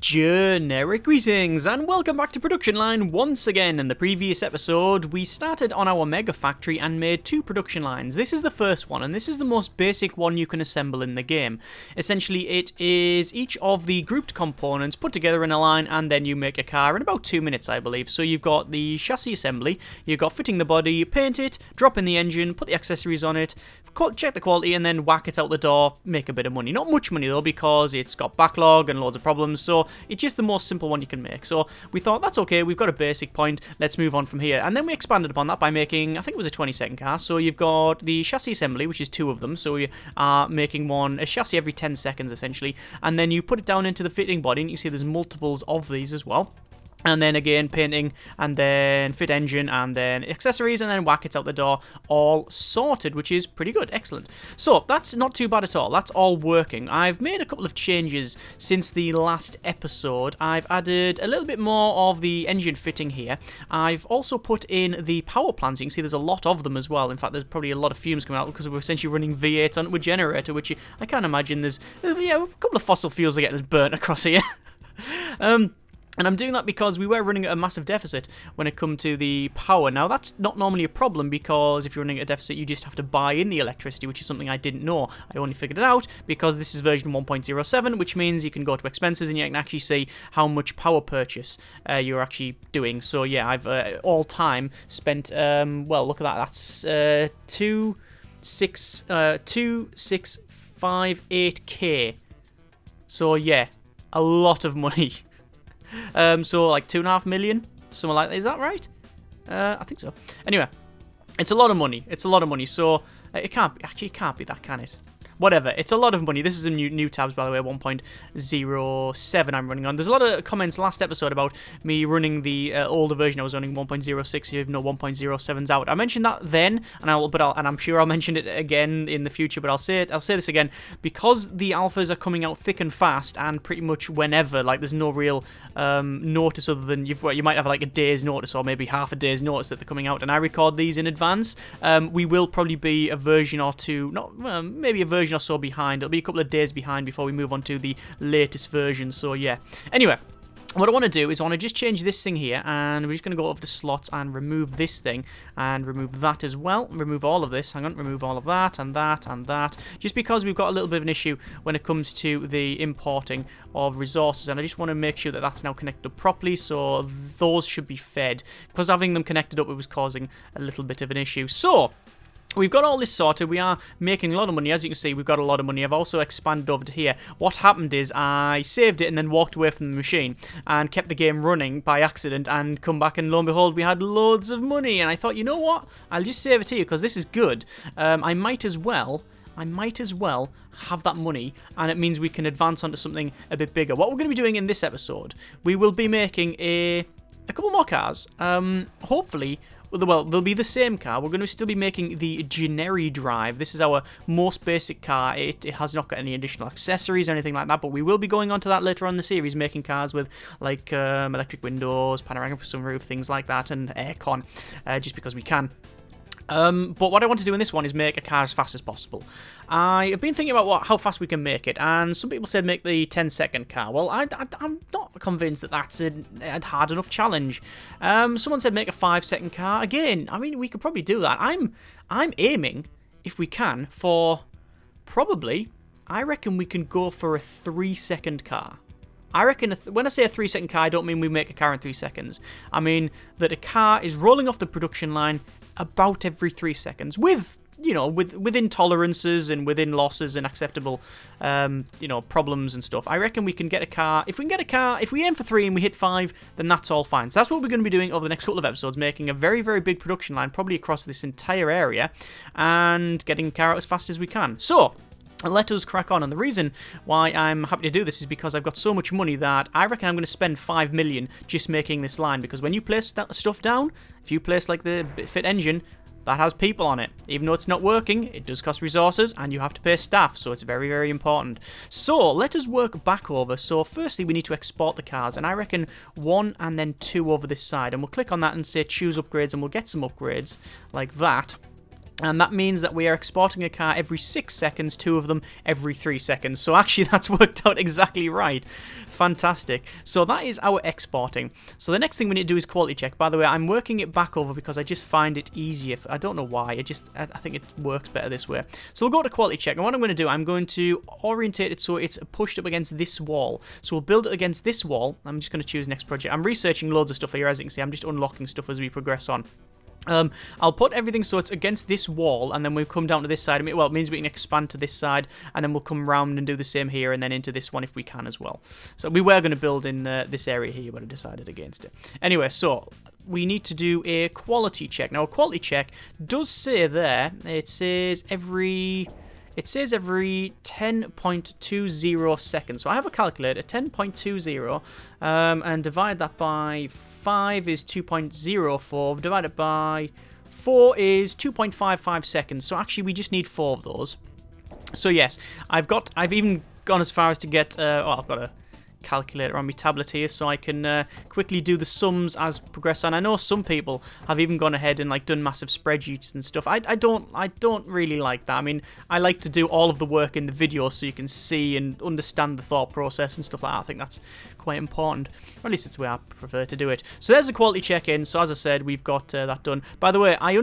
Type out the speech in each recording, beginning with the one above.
Generic greetings and welcome back to production line once again. In the previous episode we started on our mega factory and made two production lines. This is the first one and this is the most basic one you can assemble in the game. Essentially it is each of the grouped components put together in a line and then you make a car in about 2 minutes I believe. So you've got the chassis assembly, you've got fitting the body, paint it, drop in the engine, put the accessories on it, check the quality and then whack it out the door, make a bit of money. Not much money though because it's got backlog and loads of problems, so it's just the most simple one you can make. So we thought, that's okay, we've got a basic point, let's move on from here. And then we expanded upon that by making, I think it was a 20-second car. So you've got the chassis assembly, which is 2 of them. So we are making a chassis every 10 seconds, essentially. And then you put it down into the fitting body, and you can see there's multiples of these as well. And then again, painting, and then fit engine, and then accessories, and then whack it out the door, all sorted, which is pretty good, excellent. So, that's not too bad at all, that's all working. I've made a couple of changes since the last episode. I've added a little bit more of the engine fitting here. I've also put in the power plants. You can see there's a lot of them as well. In fact, there's probably a lot of fumes coming out because we're essentially running V8 onto a generator, which I can't imagine there's a couple of fossil fuels that get burnt across here. And I'm doing that because we were running at a massive deficit when it come to the power. Now, that's not normally a problem because if you're running at a deficit, you just have to buy in the electricity, which is something I didn't know. I only figured it out because this is version 1.07, which means you can go to expenses and you can actually see how much power purchase you're actually doing. So, yeah, I've all time spent, well, look at that. That's 2658k. So, yeah, a lot of money. So like 2.5 million, something like that. Is that right? I think so. Anyway, it's a lot of money. It's a lot of money. So it can't be that, can it? Whatever, it's a lot of money. This is a new tabs, by the way, 1.07 I'm running on. There's a lot of comments last episode about me running the older version. I was running 1.06, even though 1.07's out. I mentioned that then, and I'm sure I'll mention it again in the future. But I'll say this again because the alphas are coming out thick and fast, and pretty much whenever. Like there's no real notice other than you might have like a day's notice or maybe half a day's notice that they're coming out. And I record these in advance. We will probably be a version or two, maybe a version or so behind. It'll be a couple of days behind before we move on to the latest version. So yeah. Anyway, what I want to do is I want to just change this thing here, and we're just going to go over to slots and remove this thing and remove that as well. Remove all of this. Hang on, remove all of that and that and that. Just because we've got a little bit of an issue when it comes to the importing of resources, and I just want to make sure that that's now connected up properly. So those should be fed because having them connected up, it was causing a little bit of an issue. So we've got all this sorted. We are making a lot of money. As you can see, we've got a lot of money. I've also expanded over to here. What happened is I saved it and then walked away from the machine and kept the game running by accident and come back, and lo and behold, we had loads of money. And I thought, you know what? I'll just save it here because this is good. I might as well have that money, and it means we can advance onto something a bit bigger. What we're going to be doing in this episode, we will be making a couple more cars. Hopefully, well, they'll be the same car. We're going to still be making the Accessory drive. This is our most basic car. It has not got any additional accessories or anything like that, but we will be going on to that later on in the series, making cars with like electric windows, panoramic sunroof, things like that, and aircon, just because we can. But what I want to do in this one is make a car as fast as possible. I have been thinking about how fast we can make it, and some people said make the 10-second car. Well, I'm not convinced that that's a hard enough challenge. Someone said make a 5-second car. Again, I mean, we could probably do that. I'm aiming, if we can, for probably, I reckon we can go for a 3-second car. I reckon when I say a 3-second car, I don't mean we make a car in 3 seconds. I mean that a car is rolling off the production line about every 3 seconds with within tolerances and within losses and acceptable, problems and stuff. I reckon we can get a car. If we aim for 3 and we hit 5, then that's all fine. So that's what we're going to be doing over the next couple of episodes, making a very, very big production line, probably across this entire area, and getting a car out as fast as we can. So let us crack on. And the reason why I'm happy to do this is because I've got so much money that I reckon I'm going to spend 5 million just making this line. Because when you place stuff down, if you place like the fit engine, that has people on it. Even though it's not working, it does cost resources and you have to pay staff, so it's very, very important. So let us work back over. So firstly, we need to export the cars, and I reckon 1 and then 2 over this side. And we'll click on that and say choose upgrades, and we'll get some upgrades like that. And that means that we are exporting a car every 6 seconds, 2 of them every 3 seconds. So actually that's worked out exactly right. Fantastic. So that is our exporting. So the next thing we need to do is quality check. By the way, I'm working it back over because I just find it easier. I don't know why. I think it works better this way. So we'll go to quality check. And what I'm going to do, I'm going to orientate it so it's pushed up against this wall. So we'll build it against this wall. I'm just going to choose next project. I'm researching loads of stuff here, as you can see. I'm just unlocking stuff as we progress on. I'll put everything so it's against this wall, and then we'll come down to this side. Well, it means we can expand to this side, and then we'll come round and do the same here, and then into this one if we can as well. So we were going to build in this area here, but I decided against it. Anyway, so we need to do a quality check. Now, a quality check does say there, it says every 10.20 seconds. So I have a calculator, 10.20, and divide that by 5 is 2.04, divided by 4 is 2.55 seconds. So actually we just need 4 of those. So yes, I've even gone as far as to get, I've got a calculator on my tablet here so I can quickly do the sums as progress on. I know some people have even gone ahead and like done massive spreadsheets and stuff. I don't really like that. I mean, I like to do all of the work in the video so you can see and understand the thought process and stuff like that. I think that's quite important. Or at least it's the way I prefer to do it. So there's a quality check in. So as I said, we've got that done. By the way, I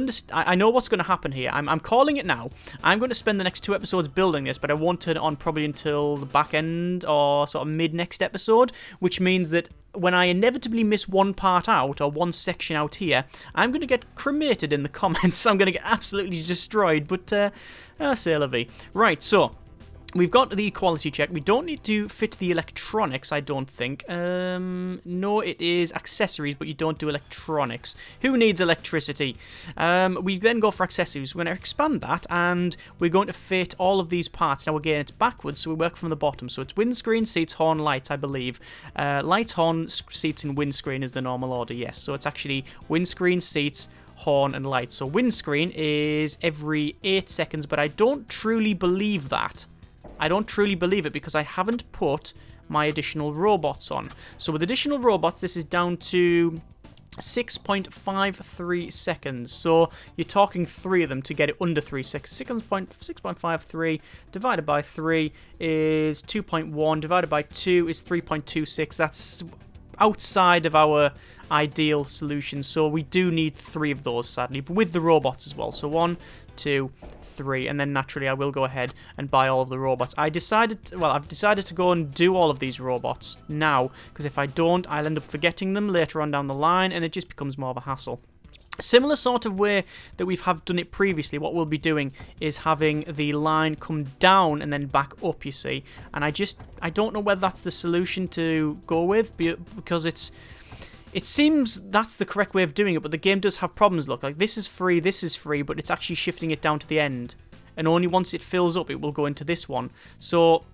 know what's going to happen here. I'm calling it now. I'm going to spend the next 2 episodes building this, but I won't turn it on probably until the back end or sort of mid next episode, which means that when I inevitably miss one part out or one section out here, I'm going to get cremated in the comments. I'm going to get absolutely destroyed, but c'est la vie. Right, so we've got the quality check. We don't need to fit the electronics, I don't think. No, it is accessories, but you don't do electronics. Who needs electricity? We then go for accessories. We're going to expand that, and we're going to fit all of these parts. Now, again, it's backwards, so we work from the bottom. So it's windscreen, seats, horn, lights, I believe. Lights, horn, seats, and windscreen is the normal order, yes. So it's actually windscreen, seats, horn, and lights. So windscreen is every 8 seconds, but I don't truly believe that. I don't truly believe it because I haven't put my additional robots on. So with additional robots, this is down to 6.53 seconds. So you're talking 3 of them to get it under 3 seconds. 6.53 divided by 3 is 2.1. Divided by 2 is 3.26. That's outside of our ideal solution. So we do need 3 of those, sadly, but with the robots as well. So 1, 2, 3, and then naturally I will go ahead and buy all of the robots. I've decided to go and do all of these robots now, because if I don't, I'll end up forgetting them later on down the line, and it just becomes more of a hassle. Similar sort of way that we've done it previously, what we'll be doing is having the line come down and then back up, you see. And I don't know whether that's the solution to go with, because it seems that's the correct way of doing it, but the game does have problems. Look, like this is free, but it's actually shifting it down to the end. And only once it fills up, it will go into this one. So,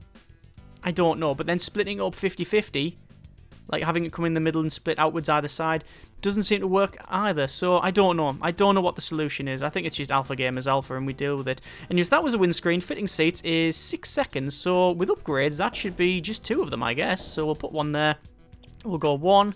I don't know. But then splitting it up 50-50, like having it come in the middle and split outwards either side, doesn't seem to work either. So, I don't know. I don't know what the solution is. I think it's just Alpha Gamers Alpha and we deal with it. And yes, that was a windscreen. Fitting seats is 6 seconds. So, with upgrades, that should be just 2 of them, I guess. So, we'll put one there. We'll go 1,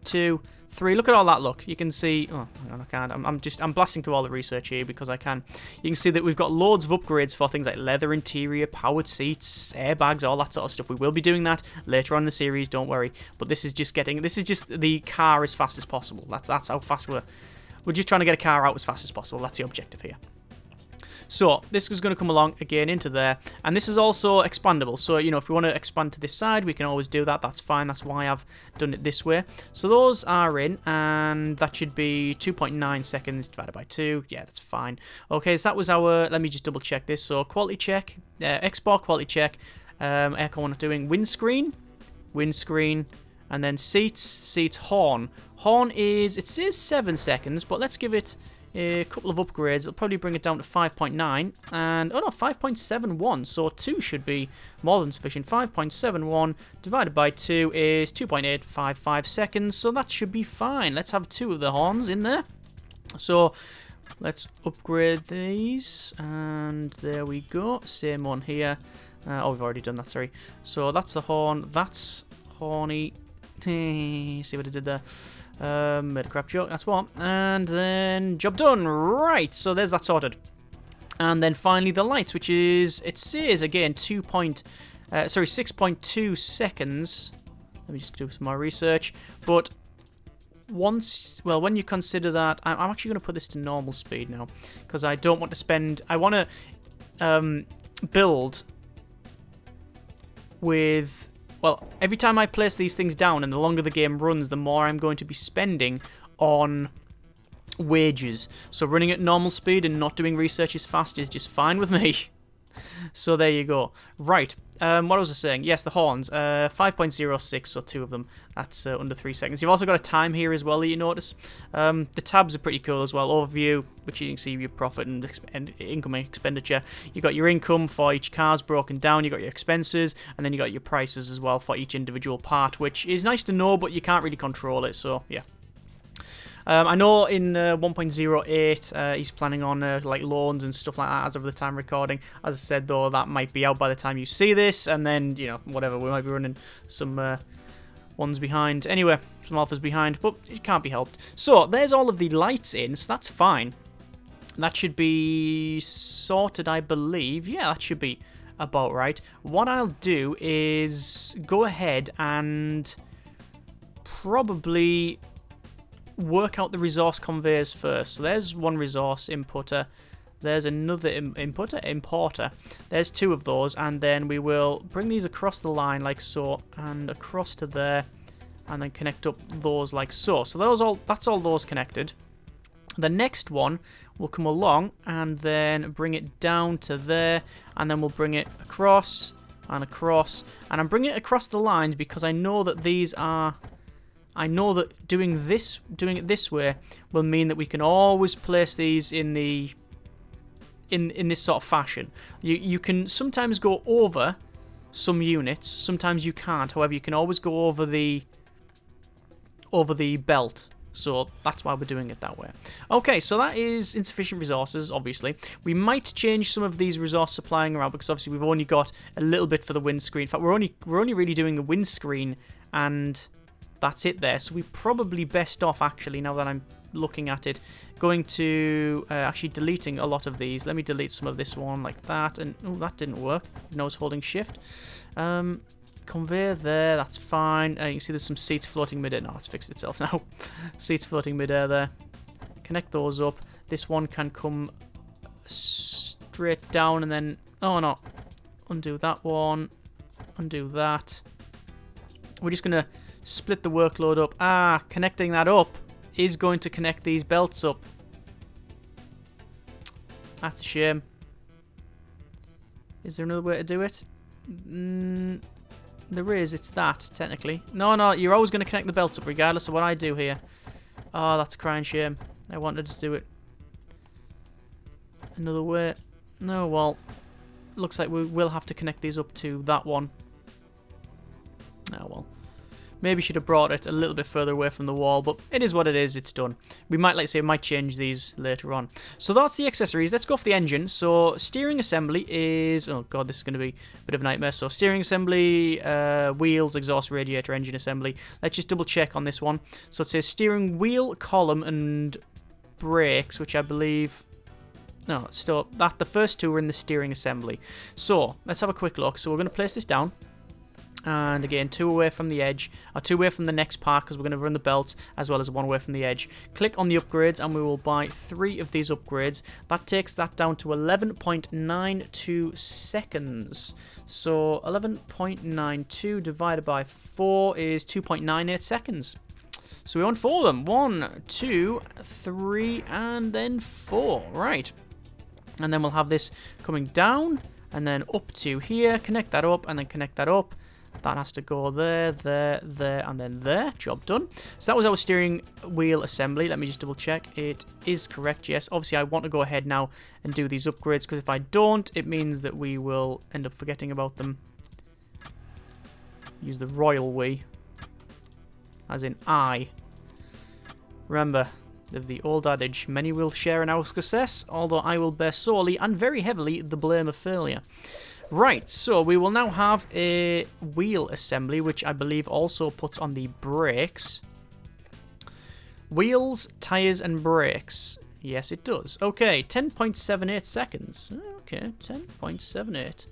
2, 3. Look at all that. Look, you can see. Oh, hang on, I can't. I'm blasting through all the research here because I can. You can see that we've got loads of upgrades for things like leather interior, powered seats, airbags, all that sort of stuff. We will be doing that later on in the series. Don't worry. But this is just the car as fast as possible. That's how fast we're just trying to get a car out as fast as possible. That's the objective here. So, this is going to come along again into there, and this is also expandable. So, you know, if we want to expand to this side, we can always do that. That's fine. That's why I've done it this way. So, those are in, and that should be 2.9 seconds divided by 2. Yeah, that's fine. Okay, so that was our, let me just double check this. So, quality check, export quality check, aircon not doing, windscreen, and then seats, horn. Horn is, it says 7 seconds, but let's give it a couple of upgrades. It'll probably bring it down to 5.9 and 5.71, so 2 should be more than sufficient. 5.71 divided by 2 is 2.855 seconds, so that should be fine. Let's have 2 of the horns in there. So let's upgrade these, and there we go. Same one here. We've already done that, sorry. So that's the horn, that's horny. See what I did there? Made a crap joke, that's one. And then, job done. Right, so there's that sorted. And then finally the lights, which is, it says again 6.2 seconds. Let me just do some more research. But when you consider that, I'm actually going to put this to normal speed now, because I don't want to spend, I want to build with, well, every time I place these things down and the longer the game runs, the more I'm going to be spending on wages. So running at normal speed and not doing research as fast is just fine with me. So there you go. Right. What was I saying? Yes, the horns. 5.06, so 2 of them. That's under 3 seconds. You've also got a time here as well that you notice. The tabs are pretty cool as well. Overview, which you can see your profit and income and expenditure. You've got your income for each car's broken down. You've got your expenses, and then you got your prices as well for each individual part, which is nice to know, but you can't really control it, so yeah. I know in 1.08 he's planning on like loans and stuff like that as of the time recording. As I said though, that might be out by the time you see this, and then, you know, whatever, we might be running some ones behind. Anyway, some alphas behind, but it can't be helped. So there's all of the lights in, so that's fine. That should be sorted, I believe. Yeah, that should be about right. What I'll do is go ahead and probably work out the resource conveyors first. So there's one resource inputter, there's another importer. There's 2 of those, and then we will bring these across the line like so, and across to there, and then connect up those like so. So that's all those connected. The next one will come along and then bring it down to there, and then we'll bring it across and across, and I'm bringing it across the lines because I know that these are, I know that doing it this way will mean that we can always place these in the in this sort of fashion. You can sometimes go over some units, sometimes you can't. However, you can always go over the belt. So that's why we're doing it that way. Okay, so that is insufficient resources, obviously. We might change some of these resource supplying around because obviously we've only got a little bit for the windscreen. In fact, we're only really doing the windscreen, and that's it there. So we're probably best off, actually, now that I'm looking at it, going to actually deleting a lot of these. Let me delete some of this one like that. And oh, that didn't work. No, it's holding shift. Conveyor there, that's fine. You can see there's some seats floating midair. No, it's fixed itself now. Seats floating midair there. Connect those up. This one can come straight down and then, oh no, undo that one, undo that. We're just going to split the workload up. Connecting that up is going to connect these belts up. That's a shame. Is there another way to do it? There is. It's that, technically. No, you're always going to connect the belts up regardless of what I do here. Oh, that's a crying shame. I wanted to do it another way. No, well, looks like we will have to connect these up to that one. Oh, well. Maybe should have brought it a little bit further away from the wall, but it is what it is, it's done. We might, like I say, might change these later on. So that's the accessories. Let's go for the engine. So steering assembly is, oh god, this is going to be a bit of a nightmare. So steering assembly, wheels, exhaust, radiator, engine assembly. Let's just double check on this one. So it says steering wheel, column, and brakes, which I believe, no, still, that the first 2 are in the steering assembly. So let's have a quick look. So we're going to place this down. And again, 2 away from the edge, or 2 away from the next part because we're going to run the belts, as well as 1 away from the edge. Click on the upgrades and we will buy 3 of these upgrades. That takes that down to 11.92 seconds. So 11.92 divided by 4 is 2.98 seconds. So we want 4 of them. 1, 2, 3, and then 4. Right. And then we'll have this coming down and then up to here. Connect that up and then connect that up. That has to go there, there, there, and then there. Job done. So that was our steering wheel assembly. Let me just double check. It is correct, yes. Obviously, I want to go ahead now and do these upgrades, because if I don't, it means that we will end up forgetting about them. Use the royal we, as in I. Remember, the old adage, many will share in our success, although I will bear sorely and very heavily the blame of failure. Right, so we will now have a wheel assembly, which I believe also puts on the brakes. Wheels, tyres, and brakes. Yes, it does. Okay, 10.78 seconds. Okay, 10.78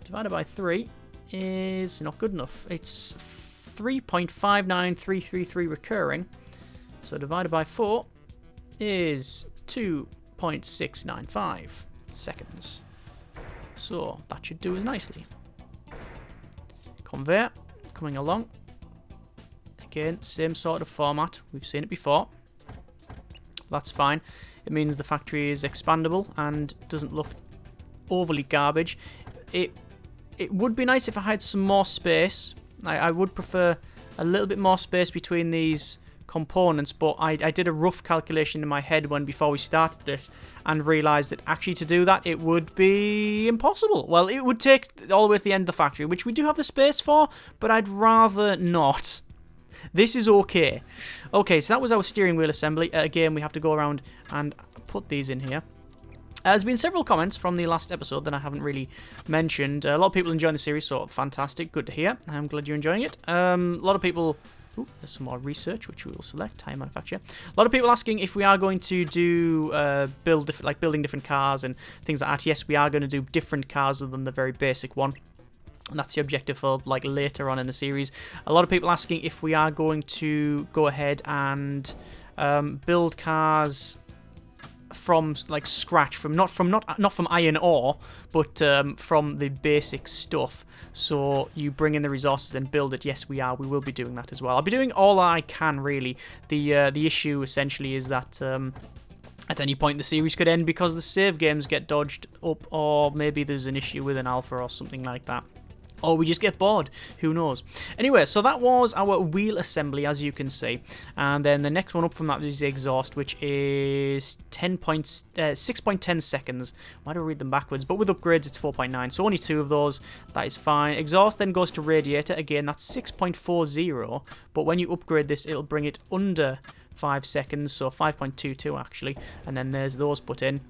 divided by 3 is not good enough. It's 3.59333 recurring. So divided by 4 is 2.695 seconds. So that should do us nicely. Conveyor coming along. Again, same sort of format. We've seen it before. That's fine. It means the factory is expandable and doesn't look overly garbage. It would be nice if I had some more space. I would prefer a little bit more space between these components, but I did a rough calculation in my head before we started this and realised that actually to do that it would be impossible. Well, it would take all the way to the end of the factory, which we do have the space for, but I'd rather not. This is okay. Okay, so that was our steering wheel assembly. Again, we have to go around and put these in here. There's been several comments from the last episode that I haven't really mentioned. A lot of people enjoying the series, so fantastic. Good to hear. I'm glad you're enjoying it. A lot of people... Ooh, there's some more research, which we will select. Tire manufacturer. A lot of people asking if we are going to do building different cars and things like that. Yes, we are going to do different cars other than the very basic one. And that's the objective for later on in the series. A lot of people asking if we are going to go ahead and build cars from scratch, not from iron ore, but from the basic stuff. So you bring in the resources and build it. Yes, we will be doing that as well. I'll be doing all I can, really. The issue essentially is that at any point the series could end because the save games get dodged up, or maybe there's an issue with an alpha or something like that. Or we just get bored. Who knows? Anyway, so that was our wheel assembly, as you can see. And then the next one up from that is the exhaust, which is 6.10 seconds. Why do I read them backwards? But with upgrades, it's 4.9. So only 2 of those. That is fine. Exhaust then goes to radiator. Again, that's 6.40. But when you upgrade this, it'll bring it under 5 seconds. So 5.22, actually. And then there's those put in.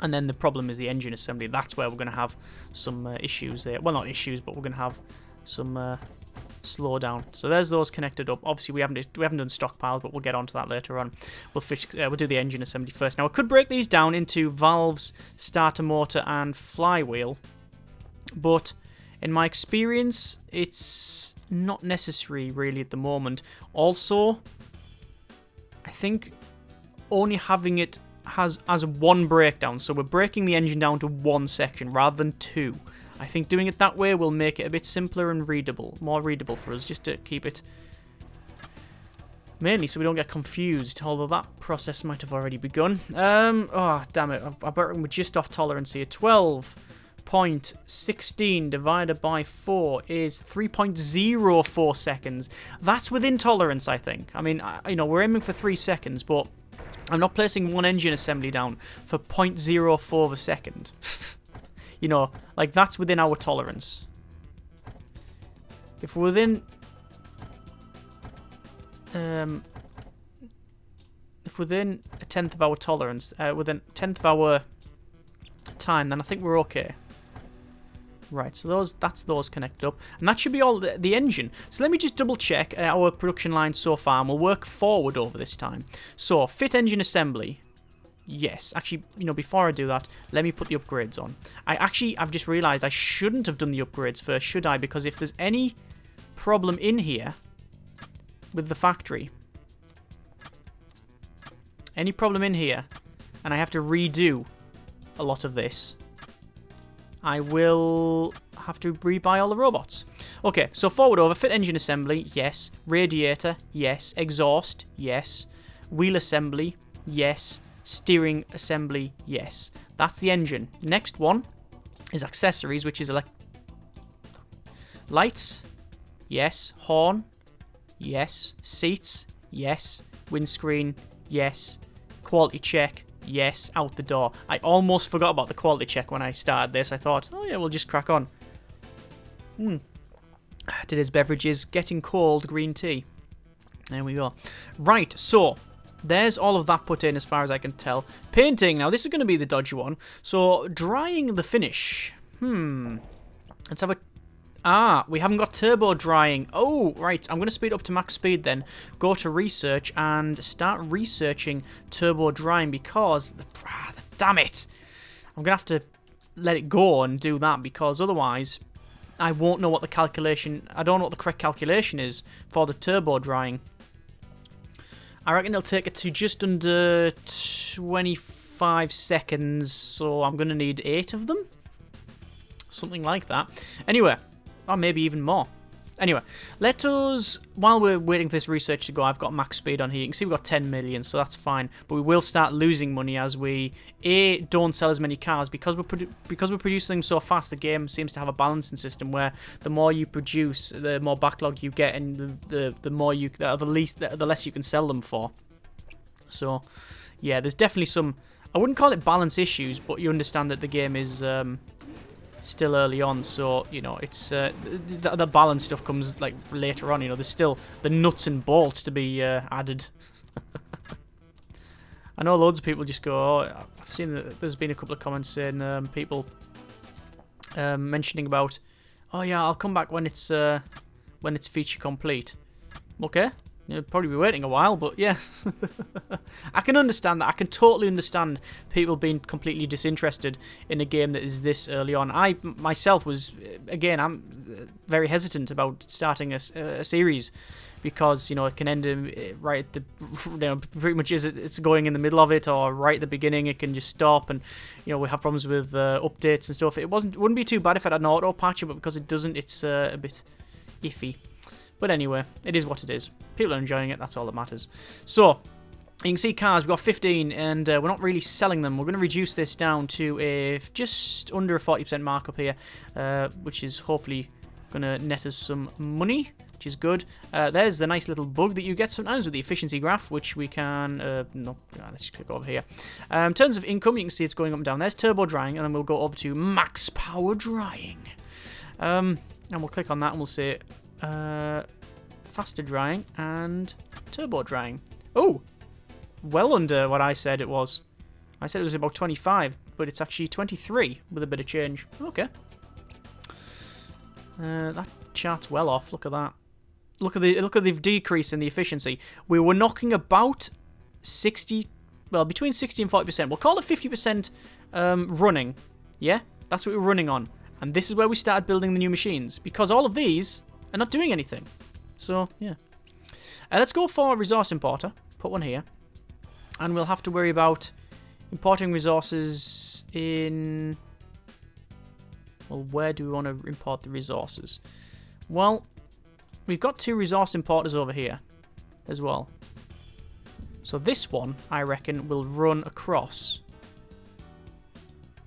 And then the problem is the engine assembly. That's where we're going to have some issues there. Well, not issues, but we're going to have some slowdown. So there's those connected up. Obviously, we haven't done stockpile, but we'll get onto that later on. We'll do the engine assembly first. Now, I could break these down into valves, starter motor, and flywheel, but in my experience, it's not necessary really at the moment. Also, I think only having it has one breakdown, so we're breaking the engine down to one section rather than 2. I think doing it that way will make it a bit simpler and more readable for us, just to keep it mainly so we don't get confused, although that process might have already begun. Oh, damn it, I bet we're just off tolerance here. 12.16 divided by 4 is 3.04 seconds. That's within tolerance, I think. I mean, we're aiming for 3 seconds, but I'm not placing one engine assembly down for 0.04 of a second. That's within our tolerance. If we're within... if within a tenth of our tolerance, within a tenth of our time, then I think we're okay. Right, so that's those connected up. And that should be all the engine. So let me just double check our production line so far, and we'll work forward over this time. So, fit engine assembly. Yes. Actually, before I do that, let me put the upgrades on. I've just realised I shouldn't have done the upgrades first, should I? Because if there's any problem in here with the factory, and I have to redo a lot of this, I will have to rebuy all the robots. Okay, so forward over, fit engine assembly, yes. Radiator, yes. Exhaust, yes. Wheel assembly, yes. Steering assembly, yes. That's the engine. Next one is accessories, which is lights, yes. Horn, yes. Seats, yes. Windscreen, yes. Quality check, yes, out the door. I almost forgot about the quality check when I started this. I thought, oh yeah, we'll just crack on. Today's beverage is getting cold green tea. There we go. Right, so there's all of that put in as far as I can tell. Painting, now this is going to be the dodgy one. So drying the finish. Let's have Ah, we haven't got turbo drying. Oh, right. I'm going to speed up to max speed then. Go to research and start researching turbo drying because... damn it. I'm going to have to let it go and do that because otherwise I won't know what the calculation... I don't know what the correct calculation is for the turbo drying. I reckon it'll take it to just under 25 seconds, so I'm going to need 8 of them. Something like that. Anyway... or maybe even more. Anyway, let us, while we're waiting for this research to go, I've got max speed on here. You can see we've got 10 million, so that's fine. But we will start losing money as we, A, don't sell as many cars. Because we're producing them so fast, the game seems to have a balancing system where the more you produce, the more backlog you get, and the more you, the less you can sell them for. So, yeah, there's definitely some, I wouldn't call it balance issues, but you understand that the game is... still early on, so you know it's the balance stuff comes like later on. You know, there's still the nuts and bolts to be added. I know loads of people just go. Oh, I've seen that there's been a couple of comments saying people mentioning about, oh yeah, I'll come back when it's feature complete. Okay. You'll probably be waiting a while, but yeah. I can understand that. I can totally understand people being completely disinterested in a game that is this early on. I, myself, was, again, I'm very hesitant about starting a series because, you know, it can end right at the, you know, pretty much it's going in the middle of it or right at the beginning. It can just stop and, you know, we have problems with updates and stuff. It wouldn't be too bad if it had an auto patcher, but because it doesn't, it's a bit iffy. But anyway, it is what it is. People are enjoying it, that's all that matters. So, you can see cars, we've got 15, and we're not really selling them. We're going to reduce this down to a just under a 40% markup here, which is hopefully going to net us some money, which is good. There's the nice little bug that you get sometimes with the efficiency graph, which we can... let's just click over here. In terms of income, you can see it's going up and down. There's turbo drying, and then we'll go over to max power drying. And we'll click on that, and we'll say... faster drying and turbo drying. Oh, well under what I said it was. I said it was about 25, but it's actually 23 with a bit of change. Okay. That chart's well off. Look at that. Look at the decrease in the efficiency. We were knocking about 60, well, between 60 and 40%. We'll call it 50% running. Yeah, that's what we're running on. And this is where we started building the new machines because all of these are not doing anything. So, yeah. Let's go for a resource importer. Put one here. And we'll have to worry about importing resources in... Well, where do we want to import the resources? Well, we've got 2 resource importers over here as well. So this one, I reckon, will run across.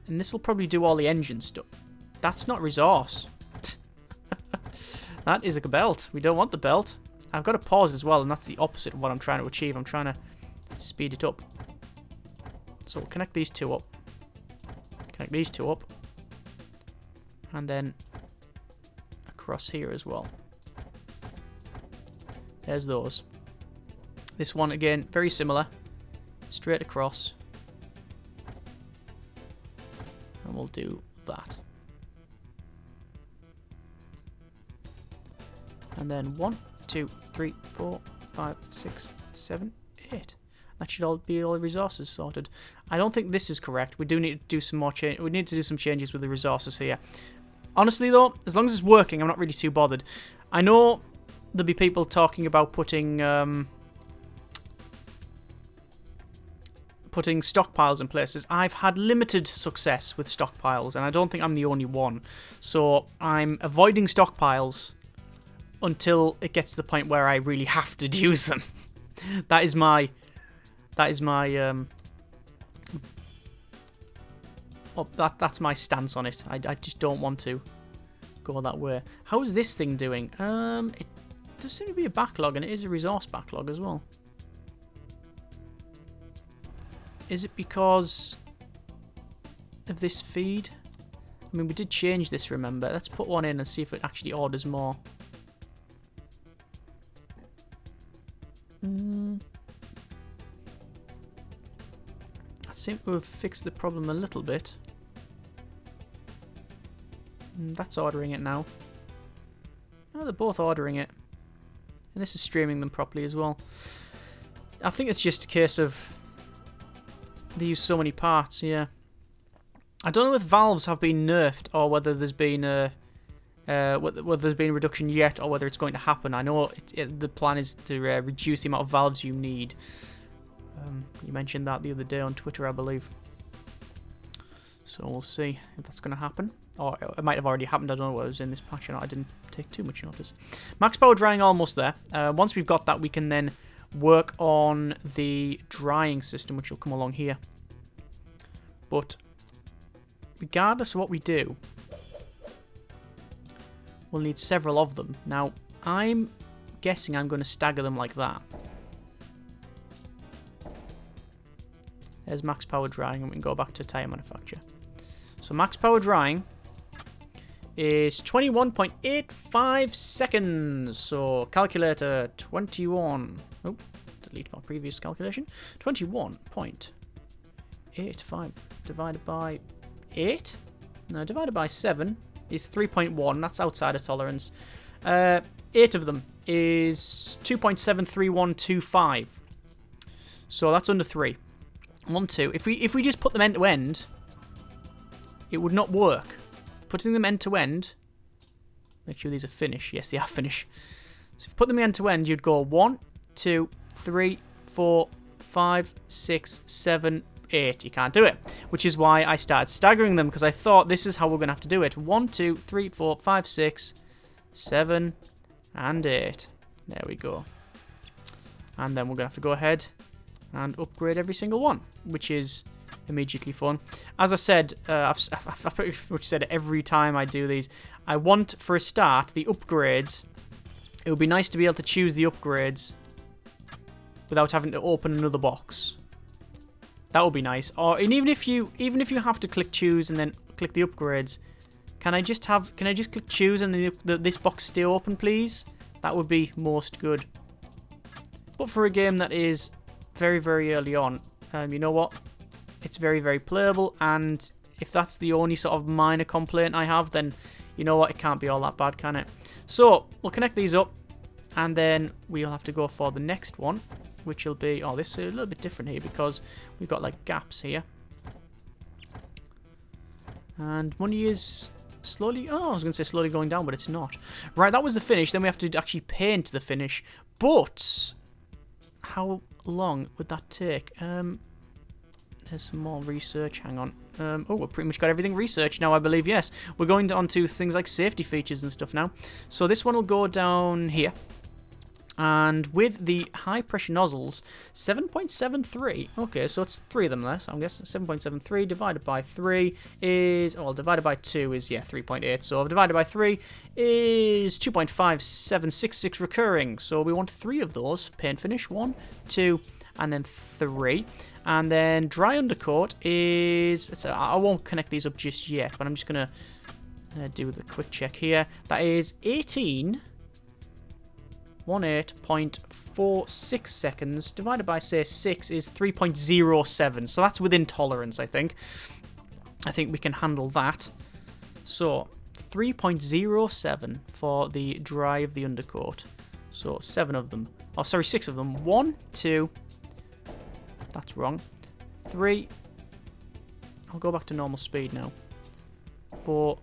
And this will probably do all the engine stuff. That's not resource. That is a belt. We don't want the belt. I've got to pause as well, and that's the opposite of what I'm trying to achieve. I'm trying to speed it up. So we'll connect these 2 up. Connect these 2 up. And then across here as well. There's those. This one, again, very similar. Straight across. And we'll do that. And then 1, 2, 3, 4, 5, 6, 7, 8. That should all be all the resources sorted. I don't think this is correct. We do need to do some more change. We need to do some changes with the resources here. Honestly, though, as long as it's working, I'm not really too bothered. I know there'll be people talking about putting stockpiles in places. I've had limited success with stockpiles, and I don't think I'm the only one. So I'm avoiding stockpiles until it gets to the point where I really have to use them. That's my stance on it. I just don't want to go that way. How is this thing doing? It does seem to be a backlog, and it is a resource backlog as well. Is it because of this feed? I mean, we did change this, remember. Let's put one in and see if it actually orders more. I seem to have fixed the problem a little bit. That's ordering it now. Oh, they're both ordering it. And this is streaming them properly as well. I think it's just a case of they use so many parts, yeah. I don't know if valves have been nerfed or whether there's been a whether there's been a reduction yet or whether it's going to happen. I know the plan is to reduce the amount of valves you need. You mentioned that the other day on Twitter, I believe. So we'll see if that's going to happen. Or it might have already happened. I don't know whether it was in this patch or not. I didn't take too much notice. Max power drying almost there. Once we've got that, we can then work on the drying system, which will come along here. But regardless of what we do, we'll need several of them. Now, I'm guessing I'm going to stagger them like that. There's max power drying, and we can go back to tyre manufacture. So max power drying is 21.85 seconds. So calculator 21. Oh, delete my previous calculation. 21.85 divided by 8. No, divided by 7 is 3.1. That's outside of tolerance. 8 of them is 2.73125. So that's under 3. 1, 2. If we just put them end to end, it would not work. Putting them end to end. Make sure these are finish. Yes, they are finish. So if you put them end to end, you'd go 1, 2, 3, 4, 5, 6, 7, 8. You can't do it, which is why I started staggering them, because I thought this is how we're going to have to do it. 1, 2, 3, 4, 5, 6, 7, and 8. There we go. And then we're going to have to go ahead and upgrade every single one, which is immediately fun. As I said, I've pretty much said it every time I do these. I want, for a start, the upgrades. It would be nice to be able to choose the upgrades without having to open another box. That would be nice. Or and even if you have to click choose and then click the upgrades, can I just click choose and this box stay open, please? That would be most good. But for a game that is very, very early on, you know what? It's very, very playable, and if that's the only sort of minor complaint I have, then you know what? It can't be all that bad, can it? So we'll connect these up, and then we'll have to go for the next one, which will be, oh, this is a little bit different here because we've got like gaps here. And money is slowly, oh, I was going to say slowly going down, but it's not. Right, that was the finish. Then we have to actually paint the finish. But how long would that take? There's some more research. Hang on. Oh, we've pretty much got everything researched now, I believe. Yes, we're going on to things like safety features and stuff now. So this one will go down here. And with the high pressure nozzles, 7.73. Okay, so it's 3 of them there. So I'm guessing 7.73 divided by 3 is, well, divided by 2 is, yeah, 3.8. So divided by 3 is 2.5766 recurring. So we want 3 of those. Paint finish, 1, 2, and then 3. And then dry undercoat is, I won't connect these up just yet, but I'm just going to do the quick check here. That is 18.46 seconds divided by, say, 6 is 3.07. So that's within tolerance, I think. I think we can handle that. So 3.07 for the dry of the undercoat. So 7 of them. Oh, sorry, 6 of them. 1, 2. That's wrong. 3. I'll go back to normal speed now. 4,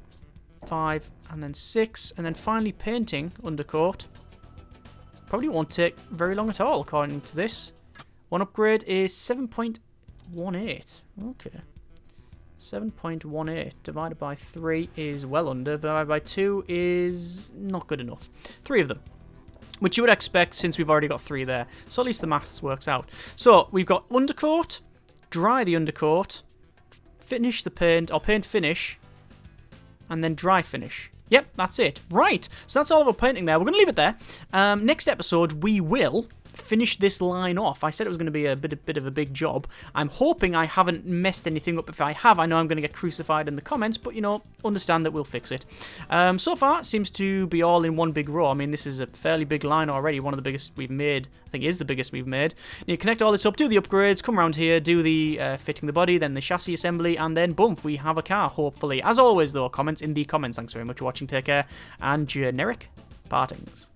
5, and then 6. And then finally painting undercoat. Probably won't take very long at all, according to this. One upgrade is 7.18. Okay. 7.18 divided by 3 is well under. Divided by 2 is not good enough. 3 of them. Which you would expect since we've already got 3 there. So at least the maths works out. So we've got undercoat, dry the undercoat, finish the paint, or paint finish, and then dry finish. Yep, that's it. Right, so that's all of our painting there. We're going to leave it there. Next episode, we will finish this line off. I said it was going to be a bit of a big job. I'm hoping I haven't messed anything up. If I have, I know I'm going to get crucified in the comments, but, you know, understand that we'll fix it. So far, it seems to be all in one big row. I mean, this is a fairly big line already, one of the biggest we've made. I think is the biggest we've made. You connect all this up, do the upgrades, come around here, do the fitting the body, then the chassis assembly, and then boom, we have a car, hopefully. As always, though, comments in the comments. Thanks very much for watching, take care, and generic Partings.